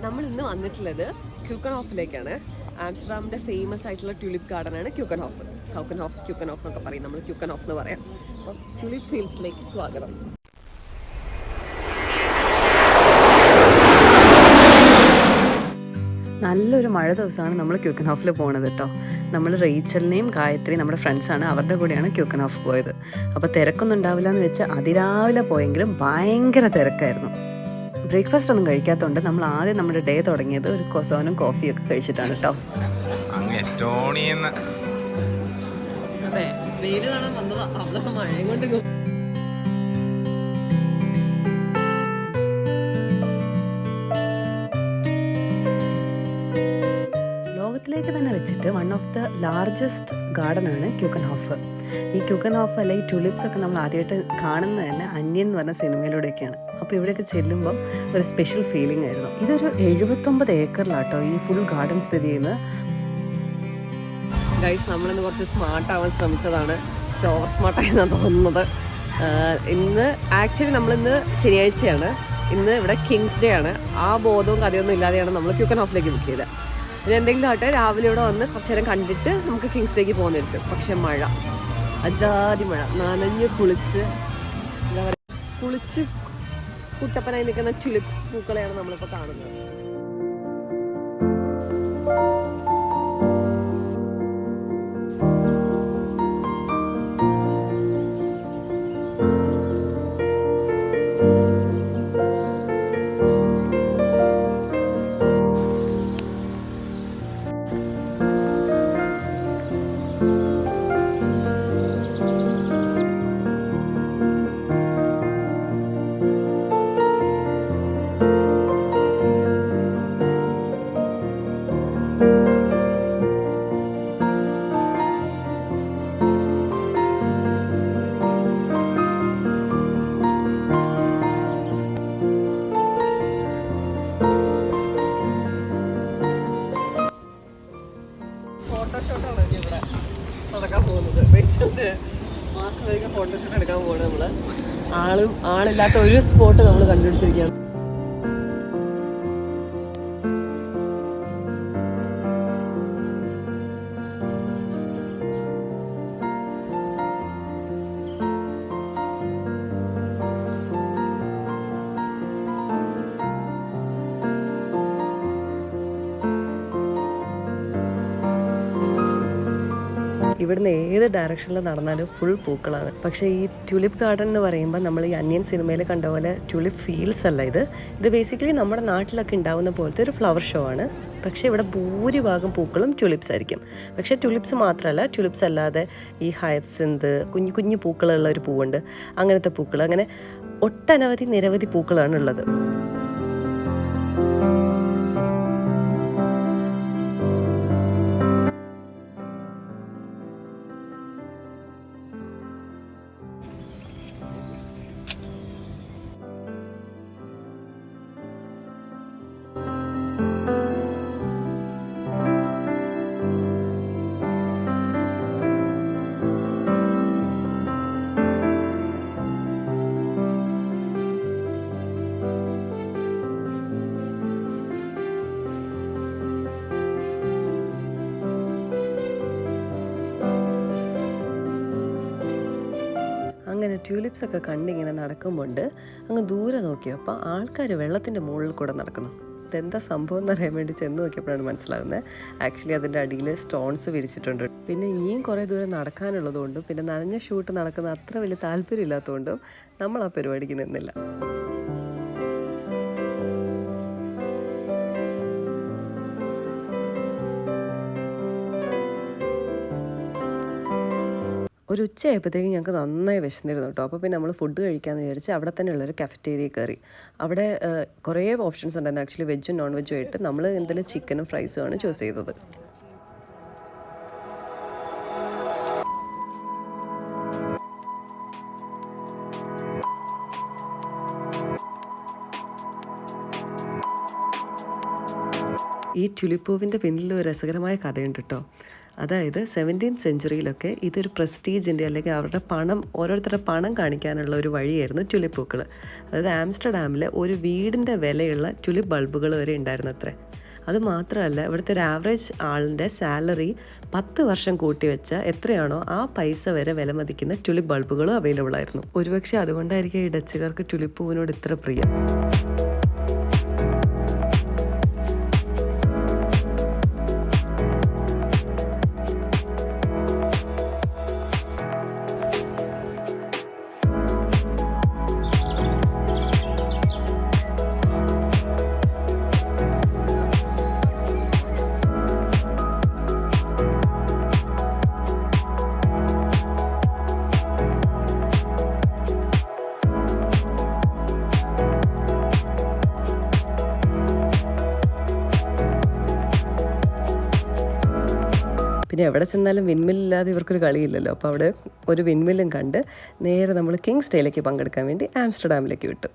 നമ്മൾ ഇന്ന് വന്നിട്ടുള്ളത് ക്യൂക്കൻഹോഫിലേക്കാണ്. ആംസ്റ്റർഡാമിൻ്റെ ഫേമസ് ആയിട്ടുള്ള ട്യൂലിപ്പ് ഗാർഡനാണ് ക്യൂക്കൻഹോഫ്. ക്യൂക്കൻഹോഫ് എന്നൊക്കെ പറയും, നമ്മൾ ക്യൂക്കൻഹോഫ് എന്ന് പറയാം. അപ്പോൾ ട്യൂലിപ്പ് ഫീൽഡ്സിലേക്ക് സ്വാഗതം. നല്ലൊരു മഴ ദിവസമാണ് നമ്മൾ ക്യൂക്കൻഹോഫിൽ പോകുന്നത് കേട്ടോ. നമ്മൾ റേച്ചലിനെയും ഗായത്രിയും നമ്മുടെ ഫ്രണ്ട്സാണ്, അവരുടെ കൂടെയാണ് ക്യൂക്കൻഹോഫ് പോയത്. അപ്പോൾ തിരക്കൊന്നും ഉണ്ടാവില്ല എന്ന് വെച്ചാൽ അതിരാവിലെ പോയെങ്കിലും ഭയങ്കര തിരക്കായിരുന്നു. ബ്രേക്ക്ഫാസ്റ്റ് ഒന്നും കഴിക്കാത്തതുകൊണ്ട് നമ്മൾ ആദ്യം നമ്മുടെ ഡേ തുടങ്ങിയത് ഒരു കൊസോനും കോഫിയും ഒക്കെ കഴിച്ചിട്ടാണ് കേട്ടോ. വെയിൽ കാണാൻ വന്നതാ, അവിടെ മഴയും കൊണ്ട് ലോകത്തിലേക്ക് തന്നെ വെച്ചിട്ട് വൺ ഓഫ് ദ ലാർജസ്റ്റ് ഗാർഡനാണ് ക്യൂക്കൻഹോഫ്. ഈ ക്യൂക്കൻഹോഫ് അല്ലെ ഈ ട്യൂലിപ്സ് ഒക്കെ നമ്മൾ ആദ്യമായിട്ട് കാണുന്നത് തന്നെ അന്യൻ എന്ന് പറഞ്ഞ സിനിമയിലൂടെയൊക്കെയാണ്. അപ്പോൾ ഇവിടെയൊക്കെ ചെല്ലുമ്പം ഒരു സ്പെഷ്യൽ ഫീലിംഗ് ആയിരുന്നു. ഇതൊരു 79 ഏക്കറിലാട്ടോ ഈ ഫുൾ ഗാർഡൻ സ്ഥിതി ചെയ്യുന്നത്. ഗൈസ്, നമ്മളിന്ന് കുറച്ച് സ്മാർട്ടാവാൻ ശ്രമിച്ചതാണ്. പക്ഷെ ഓവർ സ്മാർട്ടായെന്നാണ് തോന്നുന്നത്. ഇന്ന് ആക്ച്വലി നമ്മളിന്ന് ശനിയാഴ്ചയാണ്. ഇന്ന് ഇവിടെ കിങ്സ് ഡേ ആണ്. ആ ബോധവും കഥയൊന്നും ഇല്ലാതെയാണ് നമ്മൾ ക്യൂക്കൻഹോഫിലേക്ക് ബുക്ക് ചെയ്തത്. പിന്നെ എന്തെങ്കിലും ആട്ടെ, രാവിലെ ഇവിടെ വന്ന് കുറച്ച് നേരം കണ്ടിട്ട് നമുക്ക് കിങ്സ് ഡേക്ക് പോകുന്ന വെച്ചു. പക്ഷെ മഴ, അജാതി മഴ, നനഞ്ഞ് കുളിച്ച് കുട്ടപ്പനായി നിൽക്കുന്ന ട്യൂലിപ്പ് പൂക്കളെയാണ് നമ്മളിപ്പോൾ കാണുന്നത്. ഫോട്ടോഷൂട്ടാണ് ഇവിടെ നടക്കാൻ പോകുന്നത്. റേച്ചലിൻ്റെ മാസം വരെ ഫോട്ടോഷൂട്ട് എടുക്കാൻ പോകുന്നത്. നമ്മൾ ആളില്ലാത്ത ഒരു സ്പോട്ട് നമ്മൾ കണ്ടുപിടിച്ചിരിക്കുകയാണ്. ഇവിടുന്ന് ഏത് ഡയറക്ഷനിൽ നടന്നാലും ഫുൾ പൂക്കളാണ്. പക്ഷേ ഈ ട്യൂലിപ്പ് ഗാർഡൻ എന്ന് പറയുമ്പോൾ നമ്മൾ ഈ അന്യൻ സിനിമയിൽ കണ്ട പോലെ ട്യൂലിപ്പ് ഫീൽഡ്സ് അല്ല ഇത് ബേസിക്കലി നമ്മുടെ നാട്ടിലൊക്കെ ഉണ്ടാവുന്ന പോലത്തെ ഒരു ഫ്ലവർ ഷോ ആണ്. പക്ഷേ ഇവിടെ ഭൂരിഭാഗം പൂക്കളും ട്യൂലിപ്സ് ആയിരിക്കും. പക്ഷേ ട്യൂലിപ്സ് മാത്രമല്ല, ട്യൂലിപ്സ് അല്ലാതെ ഈ ഹയസിന്ത്, കുഞ്ഞു കുഞ്ഞു പൂക്കളുള്ള ഒരു പൂവുണ്ട്, അങ്ങനത്തെ പൂക്കൾ, അങ്ങനെ ഒട്ടനവധി നിരവധി പൂക്കളാണ് ഉള്ളത്. അങ്ങനെ ട്യൂലിപ്സ് ഒക്കെ കണ്ടിങ്ങനെ നടക്കുമ്പോണ്ട് അങ്ങ് ദൂരെ നോക്കിയപ്പോൾ ആൾക്കാർ വെള്ളത്തിൻ്റെ മുകളിൽ കൂടെ നടക്കുന്നു. ഇതെന്താ സംഭവം എന്ന് അറിയാൻ വേണ്ടി ചെന്ന് നോക്കിയപ്പോഴാണ് മനസ്സിലാകുന്നത്. ആക്ച്വലി അതിൻ്റെ അടിയിൽ സ്റ്റോൺസ് വിരിച്ചിട്ടുണ്ട്. പിന്നെ ഇനിയും കുറേ ദൂരം നടക്കാനുള്ളതുകൊണ്ടും പിന്നെ നനഞ്ഞ ഷൂട്ട് നടക്കുന്ന അത്ര വലിയ താല്പര്യമില്ലാത്തതുകൊണ്ടും നമ്മൾ ആ പരിപാടിക്ക് നിന്നില്ല. ഒരു ഉച്ചയായപ്പോഴത്തേക്കും ഞങ്ങൾക്ക് നന്നായി വിശന്നിരുന്നു കേട്ടോ. അപ്പോൾ പിന്നെ നമ്മൾ ഫുഡ് കഴിക്കാമെന്ന് വിചാരിച്ച് അവിടെ തന്നെയുള്ളൊരു കഫറ്റേരിയ കയറി. അവിടെ കുറേ ഓപ്ഷൻസ് ഉണ്ടായിരുന്നു. ആക്ച്വലി വെജും നോൺ വെജും ആയിട്ട് നമ്മൾ എന്തെങ്കിലും ചിക്കനും ഫ്രൈസും ആണ് ചൂസ് ചെയ്തത്. ഈ ട്യൂലിപ്പ് പൂവിൻ്റെ പിന്നിൽ ഒരു രസകരമായ കഥയുണ്ട് കേട്ടോ. അതായത് 17th സെഞ്ച്വറിയിലൊക്കെ ഇതൊരു പ്രസ്റ്റീജിൻ്റെ അല്ലെങ്കിൽ അവരുടെ ഓരോരുത്തരുടെ പണം കാണിക്കാനുള്ള ഒരു വഴിയായിരുന്നു ട്യൂലിപ്പ് പൂക്കൾ. അതായത് ആംസ്റ്റർഡാമിൽ ഒരു വീടിൻ്റെ വിലയുള്ള ട്യൂലിപ്പ് ബൾബുകൾ വരെ ഉണ്ടായിരുന്നു അത്രേ. അതുമാത്രമല്ല ഇവിടുത്തെ ഒരു ആവറേജ് ആളിൻ്റെ സാലറി 10 വർഷം കൂട്ടിവെച്ച എത്രയാണോ ആ പൈസ വരെ വില മതിക്കുന്ന ട്യൂലിപ്പ് ബൾബുകളും അവൈലബിൾ ആയിരുന്നു. ഒരുപക്ഷെ അതുകൊണ്ടായിരിക്കും ഈ ഡച്ചുകാർക്ക് ട്യൂലിപ്പ് പൂവിനോട് ഇത്ര പ്രിയം. പിന്നെ എവിടെ ചെന്നാലും വിൻമില്ലാതെ ഇവർക്കൊരു കളിയില്ലല്ലോ. അപ്പോൾ അവിടെ ഒരു വിൻമില്ലും കണ്ട് നേരെ നമ്മൾ കിങ്സ് ഡേയിലേക്ക് പങ്കെടുക്കാൻ വേണ്ടി ആംസ്റ്റർഡാമിലേക്ക് വിട്ടു.